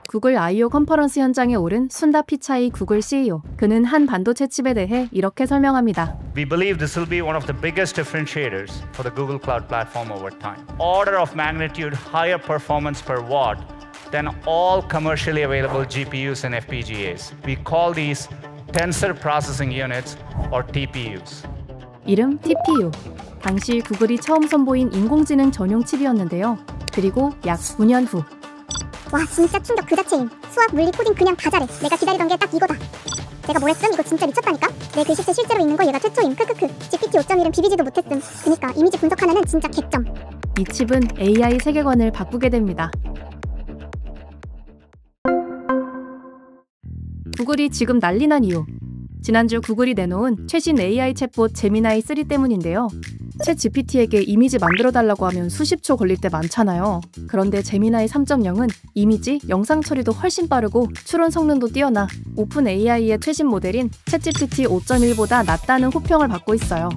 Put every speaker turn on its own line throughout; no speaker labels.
구글 I/O 컨퍼런스 현장에 오른 순다 피차이 구글 CEO. 그는 한 반도체 칩에 대해 이렇게 설명합니다.
We believe this will be one of the biggest differentiators for the Google Cloud Platform over time. Order of magnitude higher performance per watt than all commercially available GPUs and FPGAs. We call these Tensor Processing Units or TPUs.
이름 TPU. 당시 구글이 처음 선보인 인공지능 전용 칩이었는데요. 그리고 약 9년 후.
와 진짜 충격 그 자체임. 수학, 물리, 코딩 그냥 다 잘해. 내가 기다리던 게 딱 이거다. 내가 뭘 했음? 이거 진짜 미쳤다니까? 내 글씨체 실제로 있는 거 얘가 최초임. 크크크. GPT 5.1은 비비지도 못했음. 그니까 이미지 분석 하나는 진짜 개점.
이 칩은 AI 세계관을 바꾸게 됩니다. 구글이 지금 난리난 이유. 지난주 구글이 내놓은 최신 AI 챗봇 제미나이 3 때문인데요. 챗 GPT에게 이미지 만들어달라고 하면 수십 초 걸릴 때 많잖아요. 그런데 제미나이 3.0은 이미지, 영상 처리도 훨씬 빠르고 추론 성능도 뛰어나 오픈 AI의 최신 모델인 챗 GPT 5.1보다 낫다는 호평을 받고 있어요.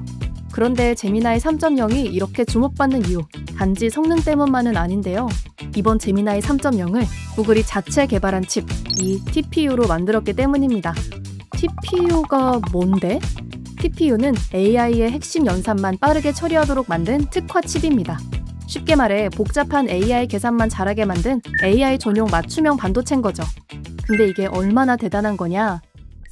그런데 제미나이 3.0이 이렇게 주목받는 이유, 단지 성능 때문만은 아닌데요. 이번 제미나이 3.0을 구글이 자체 개발한 칩, 이 TPU로 만들었기 때문입니다. TPU가 뭔데? TPU는 AI의 핵심 연산만 빠르게 처리하도록 만든 특화 칩입니다. 쉽게 말해 복잡한 AI 계산만 잘하게 만든 AI 전용 맞춤형 반도체인 거죠. 근데 이게 얼마나 대단한 거냐?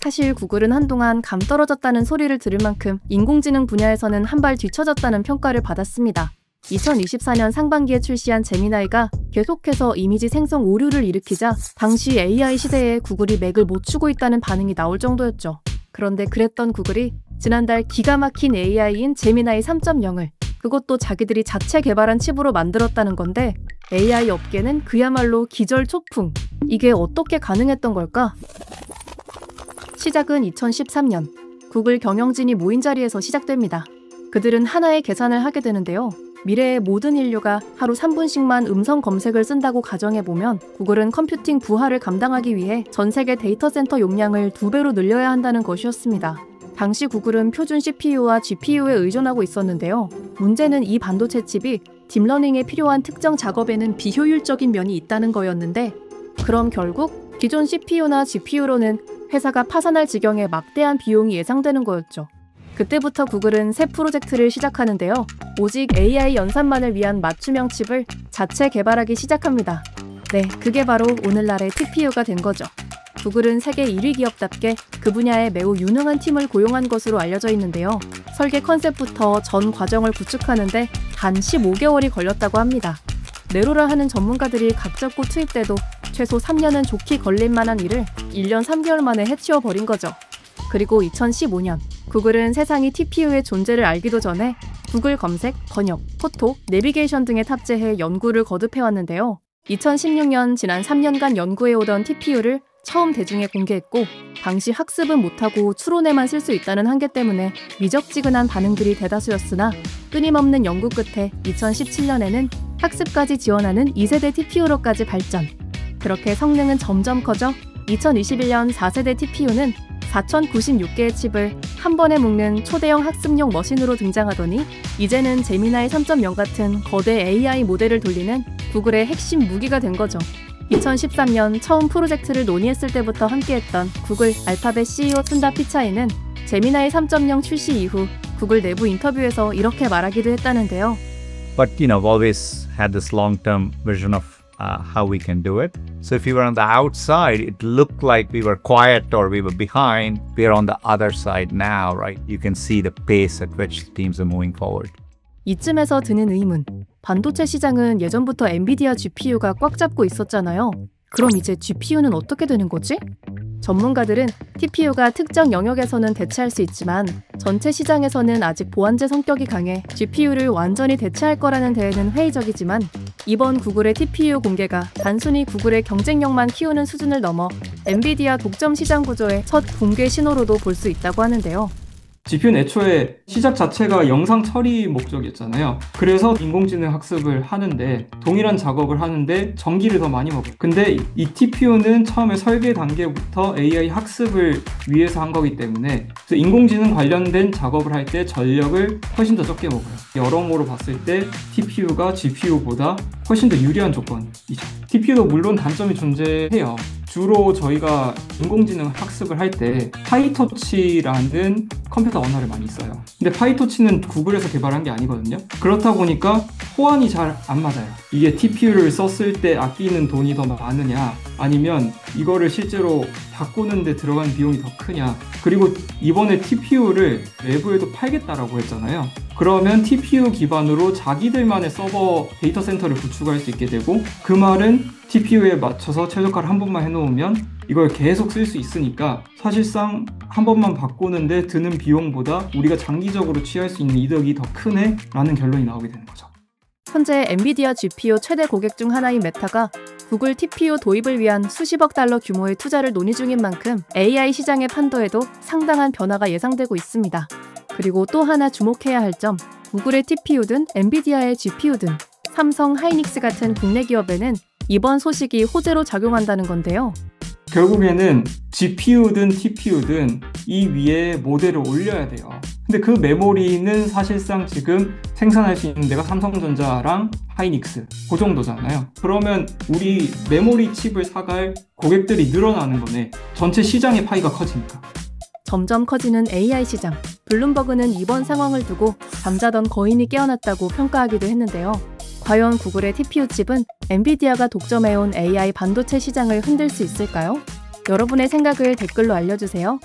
사실 구글은 한동안 감 떨어졌다는 소리를 들을 만큼 인공지능 분야에서는 한 발 뒤처졌다는 평가를 받았습니다. 2024년 상반기에 출시한 제미나이가 계속해서 이미지 생성 오류를 일으키자 당시 AI 시대에 구글이 맥을 못 추고 있다는 반응이 나올 정도였죠. 그런데 그랬던 구글이 지난달 기가 막힌 AI인 제미나이 3.0을 그것도 자기들이 자체 개발한 칩으로 만들었다는 건데 AI 업계는 그야말로 기절초풍. 이게 어떻게 가능했던 걸까? 시작은 2013년 구글 경영진이 모인 자리에서 시작됩니다. 그들은 하나의 계산을 하게 되는데요. 미래의 모든 인류가 하루 3분씩만 음성 검색을 쓴다고 가정해보면 구글은 컴퓨팅 부하를 감당하기 위해 전 세계 데이터 센터 용량을 2배로 늘려야 한다는 것이었습니다. 당시 구글은 표준 CPU와 GPU에 의존하고 있었는데요. 문제는 이 반도체 칩이 딥러닝에 필요한 특정 작업에는 비효율적인 면이 있다는 거였는데 그럼 결국 기존 CPU나 GPU로는 회사가 파산할 지경에 막대한 비용이 예상되는 거였죠. 그때부터 구글은 새 프로젝트를 시작하는데요. 오직 AI 연산만을 위한 맞춤형 칩을 자체 개발하기 시작합니다. 네, 그게 바로 오늘날의 TPU가 된 거죠. 구글은 세계 1위 기업답게 그 분야에 매우 유능한 팀을 고용한 것으로 알려져 있는데요. 설계 컨셉부터 전 과정을 구축하는데 단 15개월이 걸렸다고 합니다. 네로라 하는 전문가들이 각 잡고 투입돼도 최소 3년은 좋게 걸릴 만한 일을 1년 3개월 만에 해치워버린 거죠. 그리고 2015년 구글은 세상이 TPU의 존재를 알기도 전에 구글 검색, 번역, 포토, 내비게이션 등에 탑재해 연구를 거듭해왔는데요. 2016년 지난 3년간 연구해오던 TPU를 처음 대중에 공개했고 당시 학습은 못하고 추론에만 쓸 수 있다는 한계 때문에 미적지근한 반응들이 대다수였으나 끊임없는 연구 끝에 2017년에는 학습까지 지원하는 2세대 TPU로까지 발전. 그렇게 성능은 점점 커져 2021년 4세대 TPU는 4096개의 칩을 한 번에 묶는 초대형 학습용 머신으로 등장하더니 이제는 제미나이 3.0 같은 거대 AI 모델을 돌리는 구글의 핵심 무기가 된 거죠. 2013년 처음 프로젝트를 논의했을 때부터 함께했던 구글 알파벳 CEO 순다 피차이는 제미나이 3.0 출시 이후 구글 내부 인터뷰에서 이렇게 말하기도 했다는데요.
But I've always had this long-term vision of how we can do it. So if we were on the outside, it looked like we were quiet or we were behind. We are on the other side now, right? You can see the pace at which teams are moving forward.
이쯤에서 드는 의문. 반도체 시장은 예전부터 엔비디아 GPU가 꽉 잡고 있었잖아요. 그럼 이제 GPU는 어떻게 되는 거지? 전문가들은 TPU가 특정 영역에서는 대체할 수 있지만 전체 시장에서는 아직 보완제 성격이 강해 GPU를 완전히 대체할 거라는 데에는 회의적이지만 이번 구글의 TPU 공개가 단순히 구글의 경쟁력만 키우는 수준을 넘어 엔비디아 독점 시장 구조의 첫 공개 신호로도 볼 수 있다고 하는데요.
GPU는 애초에 시작 자체가 영상 처리 목적이었잖아요. 그래서 인공지능 학습을 하는데 동일한 작업을 하는데 전기를 더 많이 먹어요. 근데 이 TPU는 처음에 설계 단계부터 AI 학습을 위해서 한 거기 때문에 그래서 인공지능 관련된 작업을 할 때 전력을 훨씬 더 적게 먹어요. 여러모로 봤을 때 TPU가 GPU보다 훨씬 더 유리한 조건이죠. TPU도 물론 단점이 존재해요. 주로 저희가 인공지능 학습을 할 때 파이토치라는 컴퓨터 언어를 많이 써요. 근데 파이토치는 구글에서 개발한 게 아니거든요. 그렇다 보니까 호환이 잘 안 맞아요. 이게 TPU를 썼을 때 아끼는 돈이 더 많으냐, 아니면 이거를 실제로 바꾸는데 들어간 비용이 더 크냐. 그리고 이번에 TPU를 외부에도 팔겠다라고 했잖아요. 그러면 TPU 기반으로 자기들만의 서버 데이터 센터를 구축할 수 있게 되고, 그 말은 TPU에 맞춰서 최적화를 한 번만 해놓으면 이걸 계속 쓸 수 있으니까 사실상 한 번만 바꾸는데 드는 비용보다 우리가 장기적으로 취할 수 있는 이득이 더 크네? 라는 결론이 나오게 되는 거죠.
현재 엔비디아 GPU 최대 고객 중 하나인 메타가 구글 TPU 도입을 위한 수십억 달러 규모의 투자를 논의 중인 만큼 AI 시장의 판도에도 상당한 변화가 예상되고 있습니다. 그리고 또 하나 주목해야 할 점, 구글의 TPU든 엔비디아의 GPU든 삼성, 하이닉스 같은 국내 기업에는 이번 소식이 호재로 작용한다는 건데요.
결국에는 GPU든 TPU든 이 위에 모델을 올려야 돼요. 근데 그 메모리는 사실상 지금 생산할 수 있는 데가 삼성전자랑 하이닉스 그 정도잖아요. 그러면 우리 메모리 칩을 사갈 고객들이 늘어나는 거네. 전체 시장의 파이가 커지니까.
점점 커지는 AI 시장. 블룸버그는 이번 상황을 두고 잠자던 거인이 깨어났다고 평가하기도 했는데요. 과연 구글의 TPU 칩은 엔비디아가 독점해온 AI 반도체 시장을 흔들 수 있을까요? 여러분의 생각을 댓글로 알려주세요.